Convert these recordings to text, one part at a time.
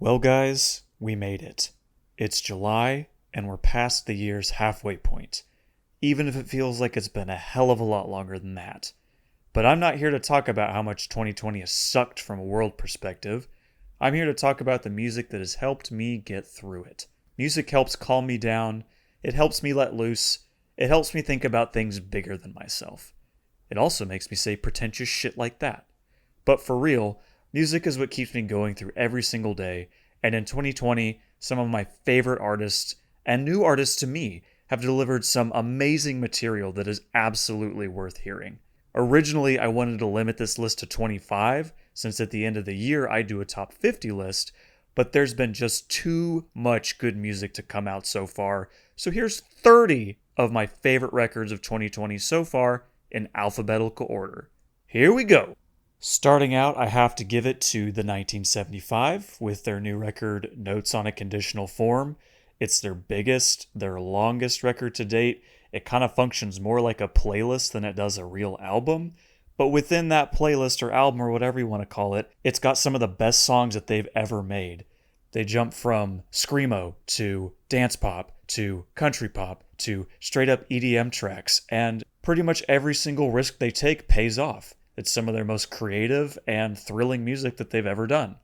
Well, guys, we made it. It's July, and we're past the year's halfway point, even if it feels like it's been a hell of a lot longer than that. But I'm not here to talk about how much 2020 has sucked from a world perspective. I'm here to talk about the music that has helped me get through it. Music helps calm me down, it helps me let loose, it helps me think about things bigger than myself. It also makes me say pretentious shit like that. But for real, music is what keeps me going through every single day, and in 2020, some of my favorite artists, and new artists to me, have delivered some amazing material that is absolutely worth hearing. Originally, I wanted to limit this list to 25, since at the end of the year I do a top 50 list, but there's been just too much good music to come out so far, so here's 30 of my favorite records of 2020 so far in alphabetical order. Here we go! Starting out, I have to give it to the 1975 with their new record, Notes on a Conditional Form. It's their biggest, their longest record to date. It kind of functions more like a playlist than it does a real album. But within that playlist or album or whatever you want to call it, it's got some of the best songs that they've ever made. They jump from screamo to dance pop to country pop to straight up EDM tracks, and pretty much every single risk they take pays off. It's some of their most creative and thrilling music that they've ever done.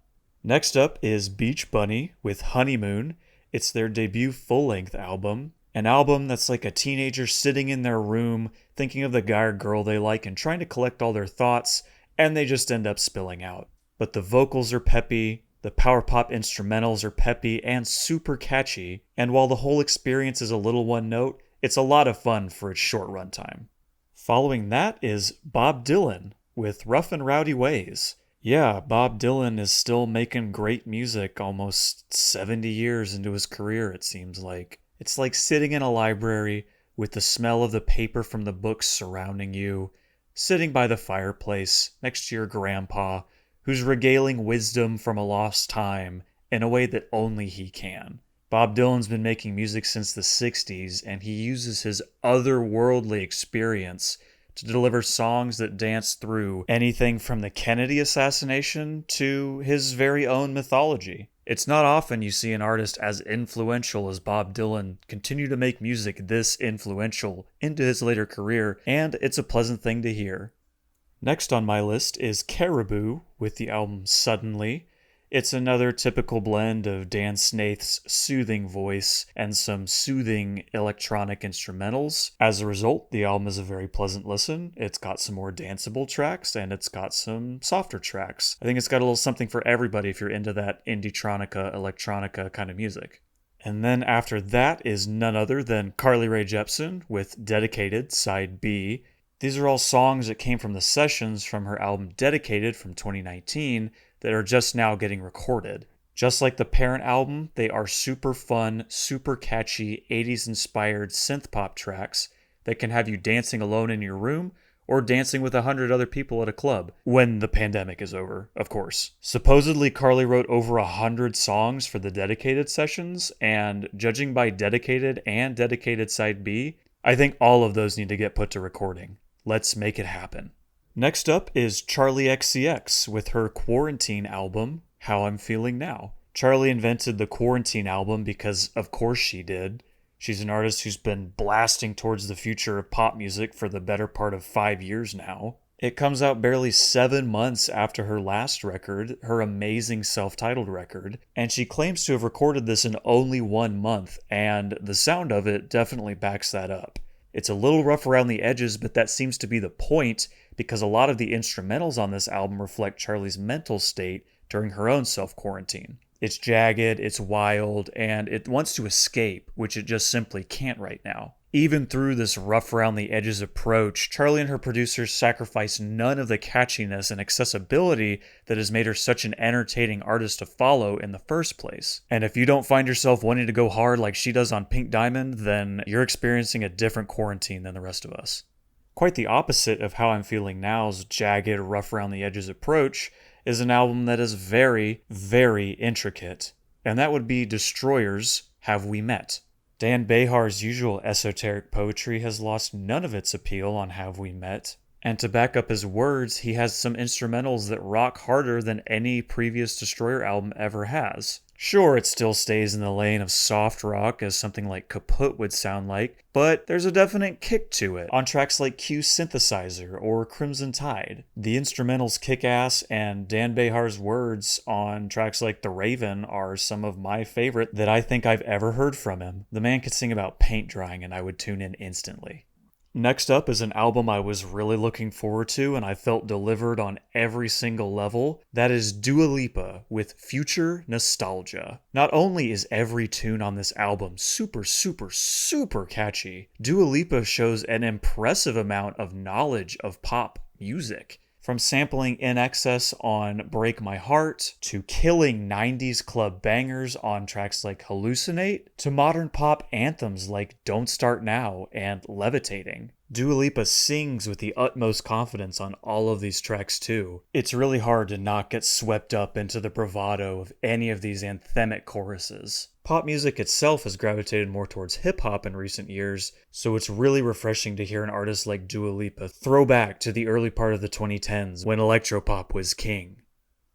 Next up is Beach Bunny with Honeymoon. It's their debut full-length album. An album that's like a teenager sitting in their room, thinking of the guy or girl they like and trying to collect all their thoughts, and they just end up spilling out. But the vocals are peppy, the power pop instrumentals are peppy and super catchy, and while the whole experience is a little one note, it's a lot of fun for its short runtime. Following that is Bob Dylan with Rough and Rowdy Ways. Yeah, Bob Dylan is still making great music almost 70 years into his career, it seems like. It's like sitting in a library with the smell of the paper from the books surrounding you, sitting by the fireplace next to your grandpa, who's regaling wisdom from a lost time in a way that only he can. Bob Dylan's been making music since the 60s, and he uses his otherworldly experience to deliver songs that dance through anything from the Kennedy assassination to his very own mythology. It's not often you see an artist as influential as Bob Dylan continue to make music this influential into his later career, and it's a pleasant thing to hear. Next on my list is Caribou with the album Suddenly. It's another typical blend of Dan Snaith's soothing voice and some soothing electronic instrumentals. As a result, the album is a very pleasant listen. It's got some more danceable tracks, and it's got some softer tracks. I think it's got a little something for everybody if you're into that indie-tronica, electronica kind of music. And then after that is none other than Carly Rae Jepsen with Dedicated, Side B. These are all songs that came from the sessions from her album Dedicated from 2019 that are just now getting recorded. Just like the parent album, they are super fun, super catchy, 80s inspired synth pop tracks that can have you dancing alone in your room or dancing with 100 other people at a club, when the pandemic is over, of course. Supposedly, Carly wrote over 100 songs for the Dedicated sessions, and judging by Dedicated and Dedicated Side B, I think all of those need to get put to recording. Let's make it happen. Next up is Charli XCX with her Quarantine album, How I'm Feeling Now. Charli invented the Quarantine album because of course she did. She's an artist who's been blasting towards the future of pop music for the better part of 5 years now. It comes out barely 7 months after her last record, her amazing self-titled record, and she claims to have recorded this in only 1 month, and the sound of it definitely backs that up. It's a little rough around the edges, but that seems to be the point because a lot of the instrumentals on this album reflect Charli's mental state during her own self-quarantine. It's jagged, it's wild, and it wants to escape, which it just simply can't right now. Even through this rough around the edges approach, Charli and her producers sacrifice none of the catchiness and accessibility that has made her such an entertaining artist to follow in the first place. And if you don't find yourself wanting to go hard like she does on Pink Diamond, then you're experiencing a different quarantine than the rest of us. Quite the opposite of How I'm Feeling Now's jagged, rough around the edges approach is an album that is very, very intricate. And that would be Destroyer's Have We Met? Dan Behar's usual esoteric poetry has lost none of its appeal on Have We Met. And to back up his words, he has some instrumentals that rock harder than any previous Destroyer album ever has. Sure, it still stays in the lane of soft rock as something like Kaput would sound like, but there's a definite kick to it on tracks like Q Synthesizer or Crimson Tide. The instrumentals kick ass, and Dan Behar's words on tracks like The Raven are some of my favorite that I think I've ever heard from him. The man could sing about paint drying and I would tune in instantly. Next up is an album I was really looking forward to and I felt delivered on every single level. That is Dua Lipa with Future Nostalgia. Not only is every tune on this album super catchy, Dua Lipa shows an impressive amount of knowledge of pop music. From sampling In Excess on Break My Heart, to killing 90s club bangers on tracks like Hallucinate, to modern pop anthems like Don't Start Now and Levitating. Dua Lipa sings with the utmost confidence on all of these tracks too. It's really hard to not get swept up into the bravado of any of these anthemic choruses. Pop music itself has gravitated more towards hip-hop in recent years, so it's really refreshing to hear an artist like Dua Lipa throw back to the early part of the 2010s when electropop was king.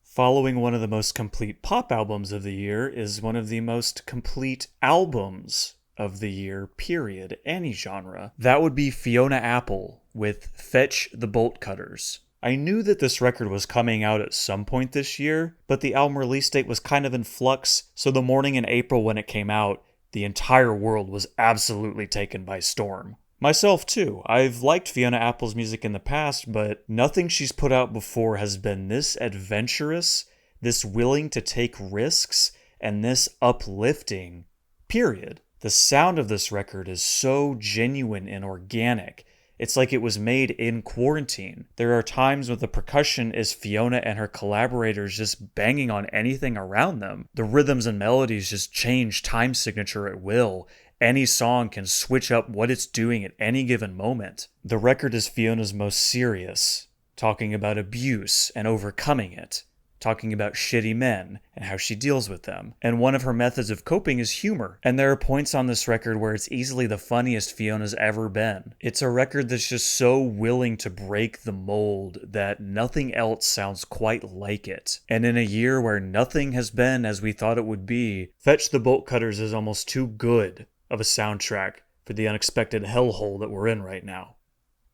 Following one of the most complete pop albums of the year is one of the most complete albums of the year, period, any genre. That would be Fiona Apple with Fetch the Bolt Cutters. I knew that this record was coming out at some point this year, but the album release date was kind of in flux, so the morning in April when it came out, the entire world was absolutely taken by storm. Myself too. I've liked Fiona Apple's music in the past, but nothing she's put out before has been this adventurous, this willing to take risks, and this uplifting, period. The sound of this record is so genuine and organic. It's like it was made in quarantine. There are times when the percussion is Fiona and her collaborators just banging on anything around them. The rhythms and melodies just change time signature at will. Any song can switch up what it's doing at any given moment. The record is Fiona's most serious, talking about abuse and overcoming it. Talking about shitty men and how she deals with them. And one of her methods of coping is humor. And there are points on this record where it's easily the funniest Fiona's ever been. It's a record that's just so willing to break the mold that nothing else sounds quite like it. And in a year where nothing has been as we thought it would be, Fetch the Bolt Cutters is almost too good of a soundtrack for the unexpected hellhole that we're in right now.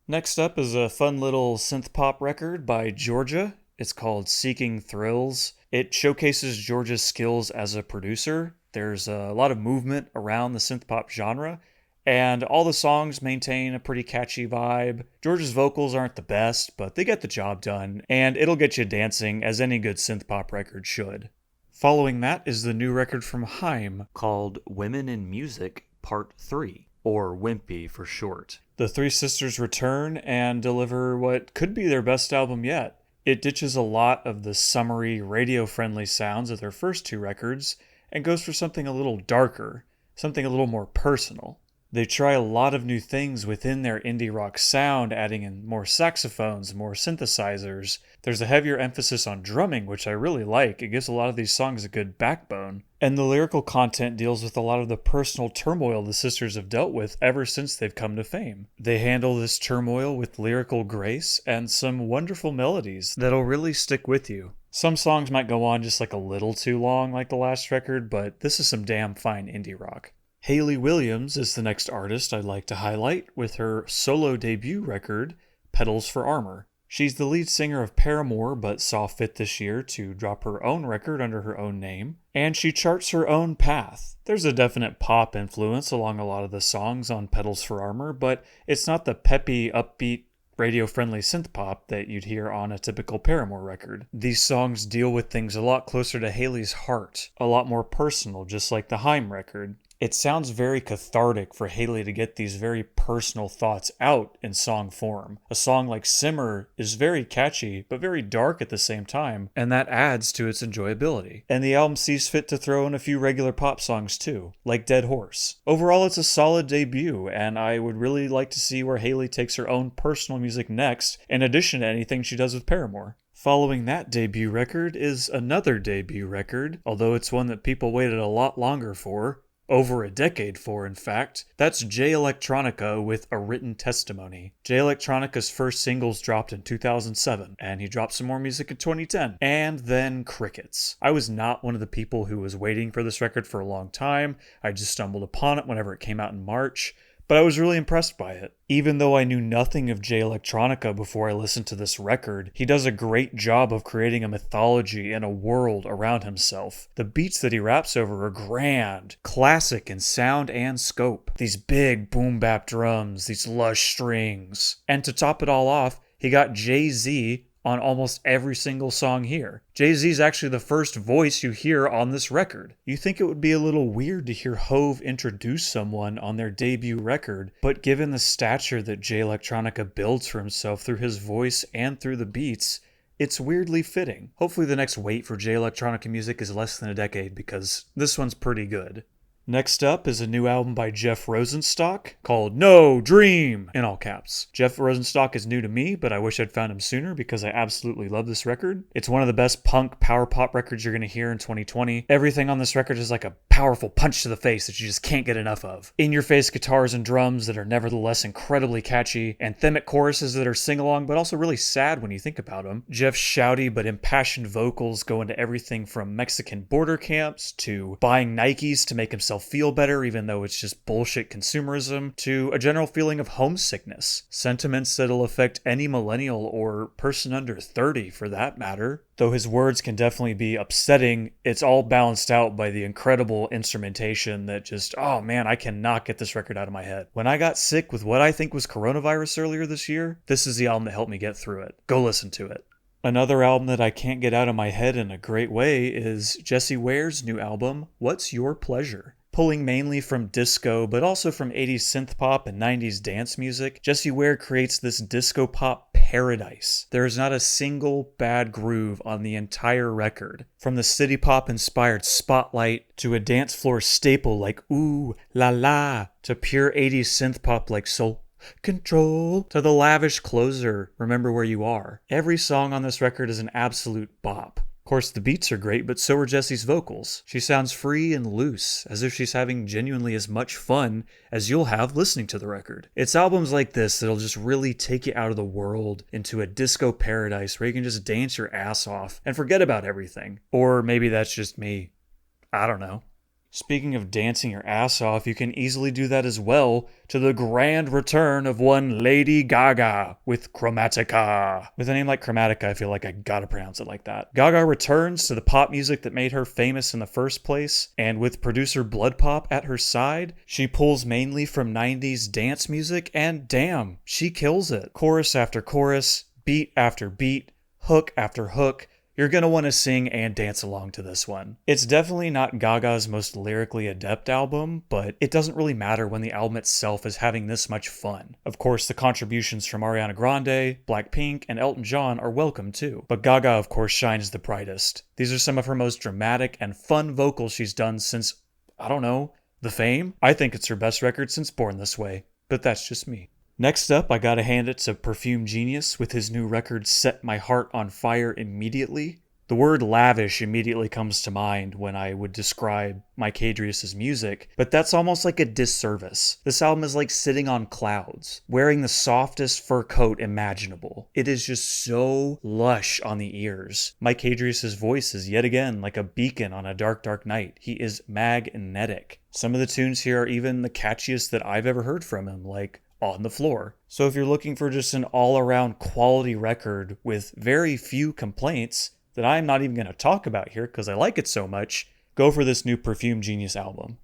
Next up is a fun little synth pop record by Georgia. It's called Seeking Thrills. It showcases Georgia's skills as a producer. There's a lot of movement around the synth-pop genre, and all the songs maintain a pretty catchy vibe. Georgia's vocals aren't the best, but they get the job done, and it'll get you dancing, as any good synth-pop record should. Following that is the new record from Haim called Women in Music Part 3, or Wimpy for short. The three sisters return and deliver what could be their best album yet. It ditches a lot of the summery, radio-friendly sounds of their first two records and goes for something a little darker, something a little more personal. They try a lot of new things within their indie rock sound, adding in more saxophones, more synthesizers. There's a heavier emphasis on drumming, which I really like. It gives a lot of these songs a good backbone. And the lyrical content deals with a lot of the personal turmoil the sisters have dealt with ever since they've come to fame. They handle this turmoil with lyrical grace and some wonderful melodies that'll really stick with you. Some songs might go on just like a little too long like the last record, but this is some damn fine indie rock. Hayley Williams is the next artist I'd like to highlight with her solo debut record, Petals for Armor. She's the lead singer of Paramore, but saw fit this year to drop her own record under her own name, and she charts her own path. There's a definite pop influence along a lot of the songs on Petals for Armor, but it's not the peppy, upbeat, radio-friendly synth pop that you'd hear on a typical Paramore record. These songs deal with things a lot closer to Hayley's heart, a lot more personal, just like the Haim record. It sounds very cathartic for Hayley to get these very personal thoughts out in song form. A song like Simmer is very catchy, but very dark at the same time, and that adds to its enjoyability. And the album sees fit to throw in a few regular pop songs too, like Dead Horse. Overall, it's a solid debut, and I would really like to see where Hayley takes her own personal music next, in addition to anything she does with Paramore. Following that debut record is another debut record, although it's one that people waited a lot longer for, over a decade for, in fact. That's Jay Electronica with A Written Testimony. Jay Electronica's first singles dropped in 2007, and he dropped some more music in 2010. And then crickets. I was not one of the people who was waiting for this record for a long time. I just stumbled upon it whenever it came out in March. But I was really impressed by it. Even though I knew nothing of Jay Electronica before I listened to this record, he does a great job of creating a mythology and a world around himself. The beats that he raps over are grand, classic in sound and scope. These big boom-bap drums, these lush strings. And to top it all off, he got Jay-Z on almost every single song here. Jay-Z is actually the first voice you hear on this record. You think it would be a little weird to hear Hove introduce someone on their debut record, but given the stature that Jay Electronica builds for himself through his voice and through the beats, it's weirdly fitting. Hopefully the next wait for Jay Electronica music is less than a decade, because this one's pretty good. Next up is a new album by Jeff Rosenstock called No Dream, in all caps. Jeff Rosenstock is new to me, but I wish I'd found him sooner because I absolutely love this record. It's one of the best punk power pop records you're going to hear in 2020. Everything on this record is like a powerful punch to the face that you just can't get enough of. In-your-face guitars and drums that are nevertheless incredibly catchy, anthemic choruses that are sing-along but also really sad when you think about them. Jeff's shouty but impassioned vocals go into everything from Mexican border camps to buying Nikes to make himself feel better even though it's just bullshit consumerism, to a general feeling of homesickness. Sentiments that'll affect any millennial or person under 30 for that matter. Though his words can definitely be upsetting, it's all balanced out by the incredible instrumentation that just, oh man, I cannot get this record out of my head. When I got sick with what I think was coronavirus earlier this year, this is the album that helped me get through it. Go listen to it. Another album that I can't get out of my head in a great way is Jessie Ware's new album, What's Your Pleasure? Pulling mainly from disco, but also from 80s synth pop and 90s dance music, Jessie Ware creates this disco pop paradise. There is not a single bad groove on the entire record. From the city pop inspired Spotlight, to a dance floor staple like Ooh La La, to pure 80s synth pop like Soul Control, to the lavish closer, Remember Where You Are. Every song on this record is an absolute bop. Of course, the beats are great, but so are Jessie's vocals. She sounds free and loose, as if she's having genuinely as much fun as you'll have listening to the record. It's albums like this that'll just really take you out of the world into a disco paradise where you can just dance your ass off and forget about everything. Or maybe that's just me. I don't know. Speaking of dancing your ass off, you can easily do that as well to the grand return of one Lady Gaga with Chromatica. With a name like Chromatica, I feel like I gotta pronounce it like that. Gaga returns to the pop music that made her famous in the first place, and with producer Blood Pop at her side, she pulls mainly from 90s dance music, and damn, she kills it. Chorus after chorus, beat after beat, hook after hook. You're going to want to sing and dance along to this one. It's definitely not Gaga's most lyrically adept album, but it doesn't really matter when the album itself is having this much fun. Of course, the contributions from Ariana Grande, Blackpink, and Elton John are welcome too, but Gaga of course shines the brightest. These are some of her most dramatic and fun vocals she's done since, I don't know, The Fame? I think it's her best record since Born This Way, but that's just me. Next up, I gotta hand it to Perfume Genius with his new record Set My Heart on Fire Immediately. The word lavish immediately comes to mind when I would describe Mike Adrius' music, but that's almost like a disservice. This album is like sitting on clouds, wearing the softest fur coat imaginable. It is just so lush on the ears. Mike Adrius' voice is yet again like a beacon on a dark, dark night. He is magnetic. Some of the tunes here are even the catchiest that I've ever heard from him, like On the Floor. So if you're looking for just an all-around quality record with very few complaints that I'm not even going to talk about here because I like it so much, go for this new Perfume Genius album.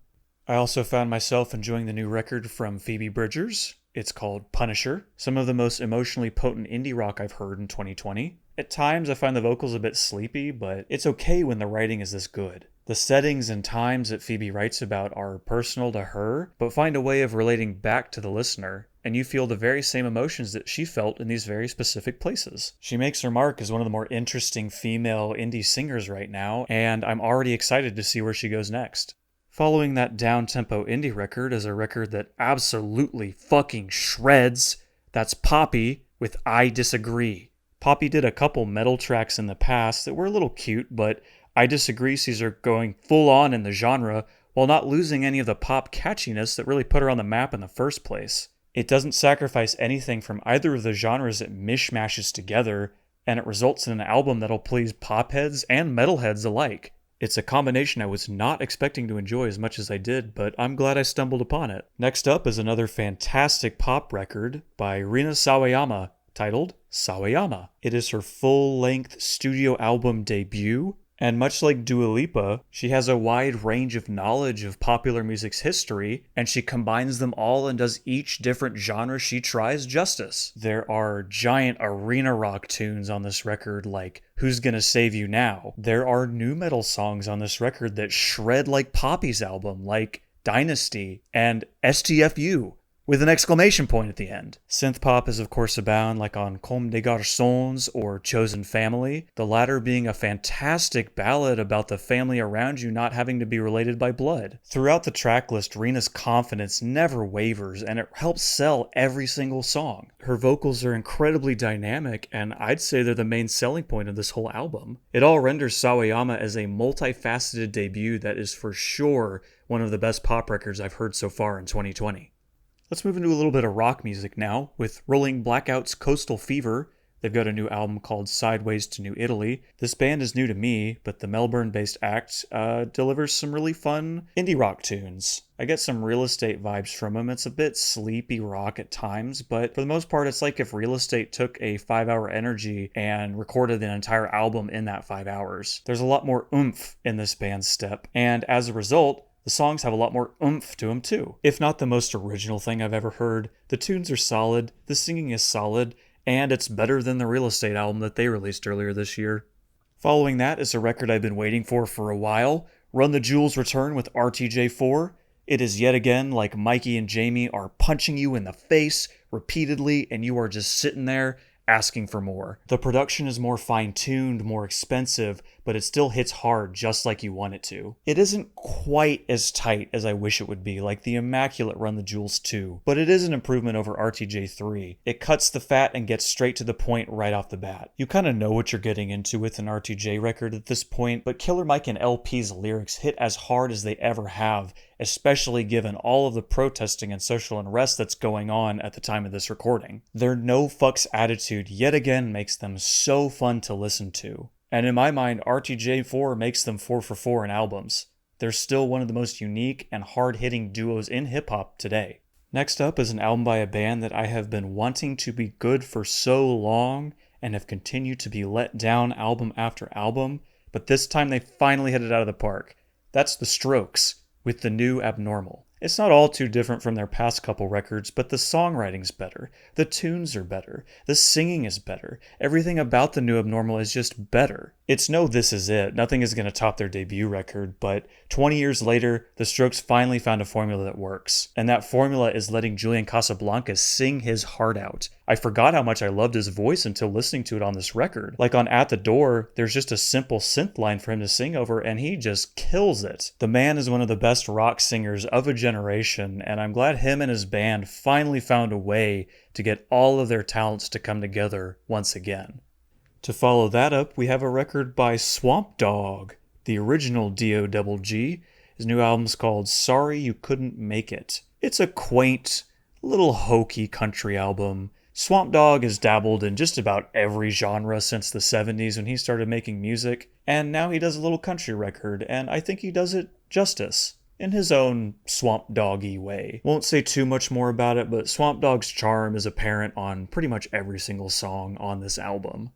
I also found myself enjoying the new record from Phoebe Bridgers. It's called Punisher, some of the most emotionally potent indie rock I've heard in 2020. At times I find the vocals a bit sleepy, but it's okay when the writing is this good. The settings and times that Phoebe writes about are personal to her, but find a way of relating back to the listener, and you feel the very same emotions that she felt in these very specific places. She makes her mark as one of the more interesting female indie singers right now, and I'm already excited to see where she goes next. Following that down-tempo indie record is a record that absolutely fucking shreds. That's Poppy with I Disagree. Poppy did a couple metal tracks in the past that were a little cute, but I Disagree sees her going full on in the genre while not losing any of the pop catchiness that really put her on the map in the first place. It doesn't sacrifice anything from either of the genres it mishmashes together, and it results in an album that'll please pop heads and metalheads alike. It's a combination I was not expecting to enjoy as much as I did, but I'm glad I stumbled upon it. Next up is another fantastic pop record by Rina Sawayama, titled Sawayama. It is her full-length studio album debut, and much like Dua Lipa, she has a wide range of knowledge of popular music's history, and she combines them all and does each different genre she tries justice. There are giant arena rock tunes on this record like Who's Gonna Save You Now? There are nu metal songs on this record that shred like Poppy's album, like Dynasty and STFU, with an exclamation point at the end. Synth pop is of course abound, like on Comme des Garçons or Chosen Family, the latter being a fantastic ballad about the family around you not having to be related by blood. Throughout the track list, Rina's confidence never wavers, and it helps sell every single song. Her vocals are incredibly dynamic, and I'd say they're the main selling point of this whole album. It all renders Sawayama as a multifaceted debut that is for sure one of the best pop records I've heard so far in 2020. Let's move into a little bit of rock music now, with Rolling Blackout's Coastal Fever. They've got a new album called Sideways to New Italy. This band is new to me, but the Melbourne-based act delivers some really fun indie rock tunes. I get some Real Estate vibes from them. It's a bit sleepy rock at times, but for the most part, it's like if Real Estate took a 5-hour energy and recorded an entire album in that 5 hours. There's a lot more oomph in this band's step, and as a result, the songs have a lot more oomph to them too. If not the most original thing I've ever heard, the tunes are solid, the singing is solid, and it's better than the Real Estate album that they released earlier this year. Following that is a record I've been waiting for a while, Run the Jewels return with RTJ4. It is yet again like Mikey and Jamie are punching you in the face repeatedly, and you are just sitting there asking for more. The production is more fine-tuned, more expensive, but it still hits hard just like you want it to. It isn't quite as tight as I wish it would be, like the immaculate Run the Jewels 2, but it is an improvement over RTJ 3. It cuts the fat and gets straight to the point right off the bat. You kind of know what you're getting into with an RTJ record at this point, but Killer Mike and LP's lyrics hit as hard as they ever have, especially given all of the protesting and social unrest that's going on at the time of this recording. Their no fucks attitude yet again makes them so fun to listen to. And in my mind, RTJ4 makes them 4 for 4 in albums. They're still one of the most unique and hard-hitting duos in hip-hop today. Next up is an album by a band that I have been wanting to be good for so long and have continued to be let down album after album, but this time they finally hit it out of the park. That's The Strokes with the new Abnormal. It's not all too different from their past couple records, but the songwriting's better, the tunes are better, the singing is better, everything about the new Abnormal is just better. It's no This Is It, nothing is going to top their debut record, but 20 years later, the Strokes finally found a formula that works, and that formula is letting Julian Casablancas sing his heart out. I forgot how much I loved his voice until listening to it on this record. Like on At the Door, there's just a simple synth line for him to sing over, and he just kills it. The man is one of the best rock singers of a generation, and I'm glad him and his band finally found a way to get all of their talents to come together once again. To follow that up, we have a record by Swamp Dogg, the original D.O.G.G. His new album's called Sorry You Couldn't Make It. It's a quaint, little hokey country album. Swamp Dogg has dabbled in just about every genre since the 70s when he started making music, and now he does a little country record, and I think he does it justice, in his own Swamp Doggy way. Won't say too much more about it, but Swamp Dogg's charm is apparent on pretty much every single song on this album.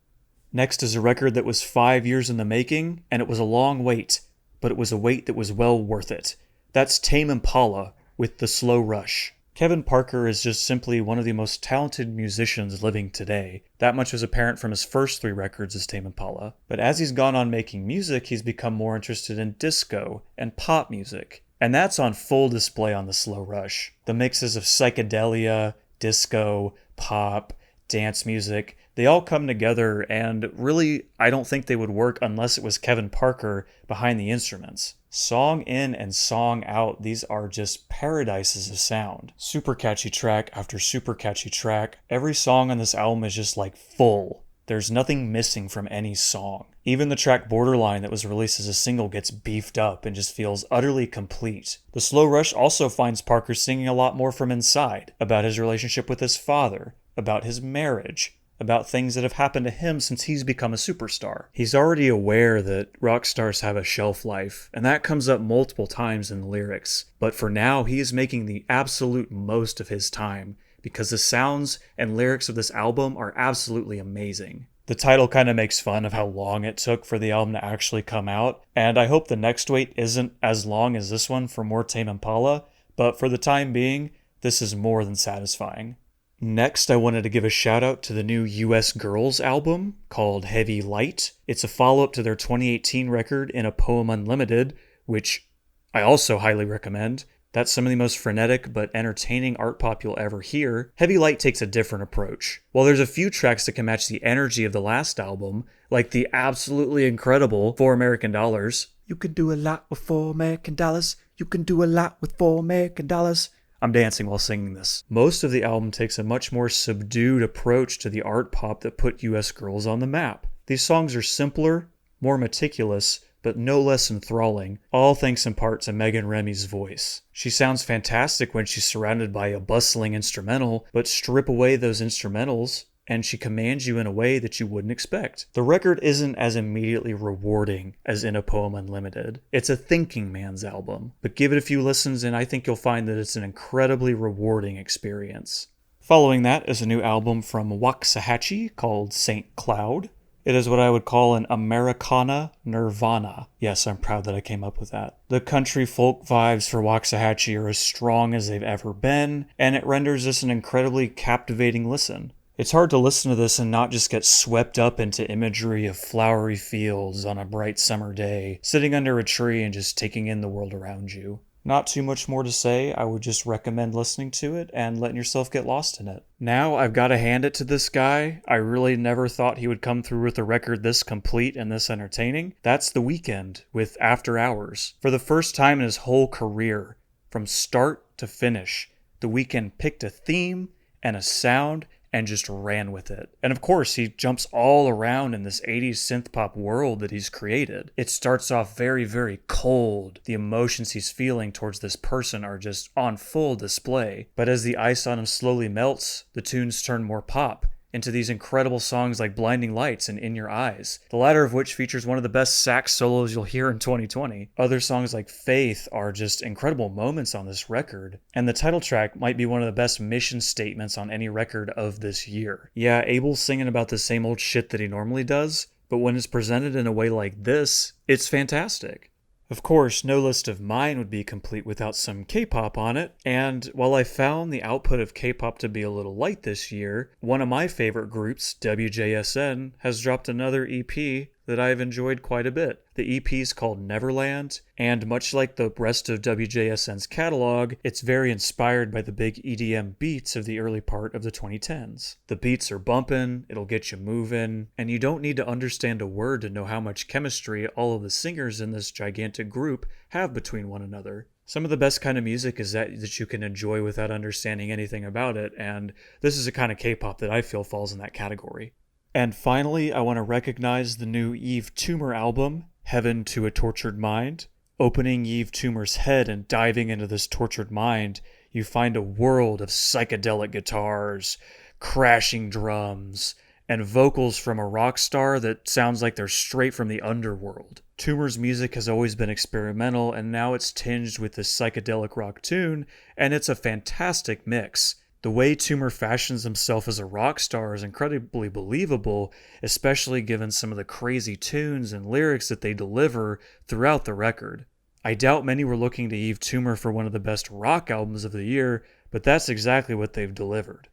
Next is a record that was 5 years in the making, and it was a long wait, but it was a wait that was well worth it. That's Tame Impala with The Slow Rush. Kevin Parker is just simply one of the most talented musicians living today. That much was apparent from his first 3 records as Tame Impala. But as he's gone on making music, he's become more interested in disco and pop music. And that's on full display on The Slow Rush. The mixes of psychedelia, disco, pop, dance music, they all come together, and really, I don't think they would work unless it was Kevin Parker behind the instruments. Song in and song out, these are just paradises of sound. Super catchy track after super catchy track. Every song on this album is just like full. There's nothing missing from any song. Even the track Borderline that was released as a single gets beefed up and just feels utterly complete. The Slow Rush also finds Parker singing a lot more from inside, about his relationship with his father, about his marriage, about things that have happened to him since he's become a superstar. He's already aware that rock stars have a shelf life, and that comes up multiple times in the lyrics. But for now, he is making the absolute most of his time, because the sounds and lyrics of this album are absolutely amazing. The title kind of makes fun of how long it took for the album to actually come out, and I hope the next wait isn't as long as this one for more Tame Impala, but for the time being, this is more than satisfying. Next, I wanted to give a shout out to the new US Girls album called Heavy Light. It's a follow-up to their 2018 record In a Poem Unlimited, which I also highly recommend. That's some of the most frenetic but entertaining art pop you'll ever hear. Heavy Light takes a different approach. While there's a few tracks that can match the energy of the last album, like the absolutely incredible $4 You can do a lot with $4 You can do a lot with $4 I'm dancing while singing this. Most of the album takes a much more subdued approach to the art pop that put US Girls on the map. These songs are simpler, more meticulous, but no less enthralling, all thanks in part to Megan Remy's voice. She sounds fantastic when she's surrounded by a bustling instrumental, but strip away those instrumentals, and she commands you in a way that you wouldn't expect. The record isn't as immediately rewarding as In a Poem Unlimited. It's a thinking man's album, but give it a few listens and I think you'll find that it's an incredibly rewarding experience. Following that is a new album from Waxahachie called St. Cloud. It is what I would call an Americana Nirvana. Yes, I'm proud that I came up with that. The country folk vibes for Waxahachie are as strong as they've ever been, and it renders this an incredibly captivating listen. It's hard to listen to this and not just get swept up into imagery of flowery fields on a bright summer day, sitting under a tree and just taking in the world around you. Not too much more to say, I would just recommend listening to it and letting yourself get lost in it. Now, I've got to hand it to this guy. I really never thought he would come through with a record this complete and this entertaining. That's The Weeknd with After Hours. For the first time in his whole career, from start to finish, The Weeknd picked a theme and a sound and just ran with it. And of course, he jumps all around in this 80s synth pop world that he's created. It starts off very, very cold. The emotions he's feeling towards this person are just on full display. But as the ice on him slowly melts, the tunes turn more pop into these incredible songs like Blinding Lights and In Your Eyes, the latter of which features one of the best sax solos you'll hear in 2020. Other songs like Faith are just incredible moments on this record, and the title track might be one of the best mission statements on any record of this year. Yeah, Abel's singing about the same old shit that he normally does, but when it's presented in a way like this, it's fantastic. Of course, no list of mine would be complete without some K-pop on it, and while I found the output of K-pop to be a little light this year, one of my favorite groups, WJSN, has dropped another EP that I've enjoyed quite a bit. The EP is called Neverland, and much like the rest of WJSN's catalog, it's very inspired by the big EDM beats of the early part of the 2010s. The beats are bumpin', it'll get you moving, and you don't need to understand a word to know how much chemistry all of the singers in this gigantic group have between one another. Some of the best kind of music is that you can enjoy without understanding anything about it, and this is a kind of K-pop that I feel falls in that category. And finally, I want to recognize the new Yves Tumor album, Heaven to a Tortured Mind. Opening Yves Tumor's head and diving into this tortured mind, you find a world of psychedelic guitars, crashing drums, and vocals from a rock star that sounds like they're straight from the underworld. Tumor's music has always been experimental, and now it's tinged with this psychedelic rock tune, and it's a fantastic mix. The way Tumor fashions himself as a rock star is incredibly believable, especially given some of the crazy tunes and lyrics that they deliver throughout the record. I doubt many were looking to Yves Tumor for one of the best rock albums of the year, but that's exactly what they've delivered.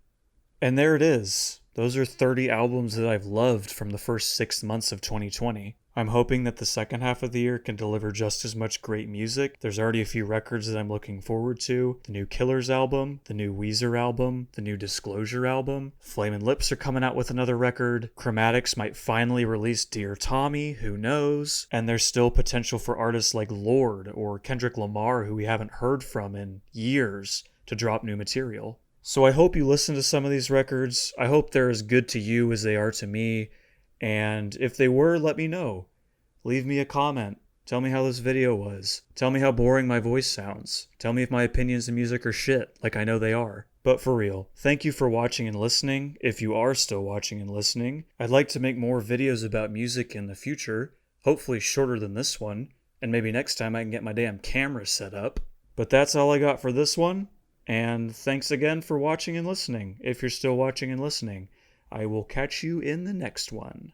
And there it is. Those are 30 albums that I've loved from the first 6 months of 2020. I'm hoping that the second half of the year can deliver just as much great music. There's already a few records that I'm looking forward to. The new Killers album, the new Weezer album, the new Disclosure album. Flamin' Lips are coming out with another record. Chromatics might finally release Dear Tommy, who knows? And there's still potential for artists like Lorde or Kendrick Lamar, who we haven't heard from in years, to drop new material. So I hope you listen to some of these records. I hope they're as good to you as they are to me. And if they were, let me know. Leave me a comment. Tell me how this video was. Tell me how boring my voice sounds. Tell me if my opinions in music are shit, like I know they are. But for real, thank you for watching and listening. If you are still watching and listening, I'd like to make more videos about music in the future, hopefully shorter than this one, and maybe next time I can get my damn camera set up. But that's all I got for this one, and thanks again for watching and listening. If you're still watching and listening, I will catch you in the next one.